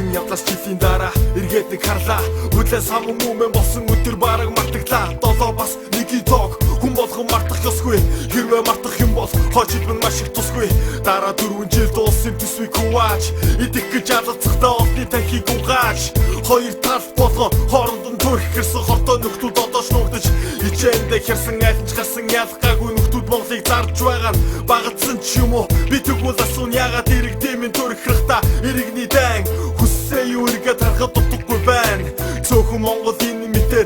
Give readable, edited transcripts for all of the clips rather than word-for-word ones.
энэ явдлаас жилийн дараа эргээд нэг харлаа. Хүлээ самун өмнө болсон өдөр бараг мартаглаа. Долоо бас нэгийн тоог хүн болгон мартах ёсгүй. Хэрвээ мартах юм бол хойч хэлбэн маш их тусгүй. Дараа 4 жил дуусан төсвийг хувааж идэх гэж алцахтаа олны танхийг угааж хоёр тал болгон хооронд нь төрөх гэсэн хортой нөхдүүд одоо шнугдаж ичээндээ хэрсэн айлч гарсан ялгаагүй нөхдүүд Монголыг зарж байгаа нь багтсан ч юм уу би тэгвэл асуун ягаад иргэдэмийн төрөх хэрэгтэй иргэний дан хүссэн юу эргээд харахад дутхгүй байна цөөхөн Монгол энэ мэдээ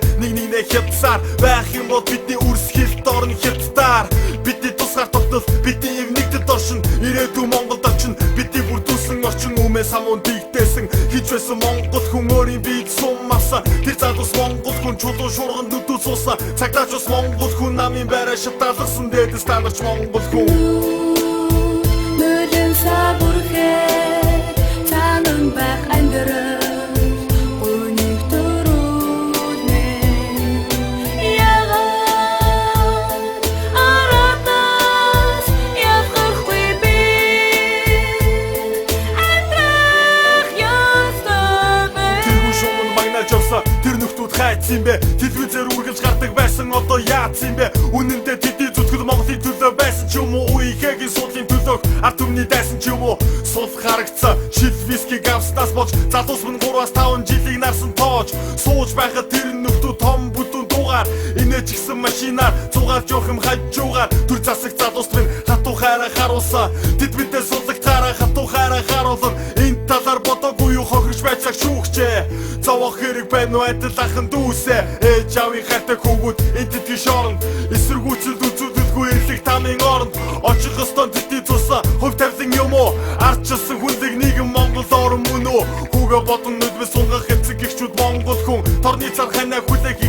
нэг хятсаар байх юм бол бидний үрс хэлт орн хятадаар бидний тусгаар тогтол бидний нэгдэд оршин ирээдүйн Монголд очно бидний бүрдүүлсэн орчин өмнө самуун дигдээсэн хийж байсан Монгол хүн өөрийн биед суммасан тэр залуус Монгол хүн чулуу шуурган нүдүүд суусан цагдаач бас Монгол хүн намын байраа шатаалгасан дээдэс танарч Монгол хүн нөлөн сабурхээ цаанан байх амьдрал тэр нөхдүүд хайцсан бэ телевизээр үргэлж гардаг байсан одоо яатсан бэ үнэндээ тэдний зүтгэл Монголын төлөө байсан ч юм уу үеихэгийн суудлын төлөө ард түмний дайсан ч юм уу сул харагцсан шил виски гавснаас болж залуус мөн 3-5 жилиг нарсан тоож сууж байхад тэр нөхдүүд том бүдүүн дуугаар инээж гисэн машинаар цугаалж явах юм хажуугаар төр засаг залуус мэн хатуу хайраа харуулсан тэд бидээ суллагтаараа хатуу хайраа харуулсан энэ талаар бодоогүй юу хохирч байцааг шүүгчээ цавах хэрэг байна уу адил ахын дүүсээ ээж аавын хайртай хүүгүүд энэ тэтгэн шоронд эсэргүүцэлд үзүүлдэггүй эрлэг тамийн оронд очих ёстой тэдний цусан хөв тавилан юм уу арчилсан хүнлэг нийгэм Монгол орн мөн үү хүүгээ бодон нүдвэ сунгах эцэг гихчүүд Монгол хүн торны цар ханаа хүлээх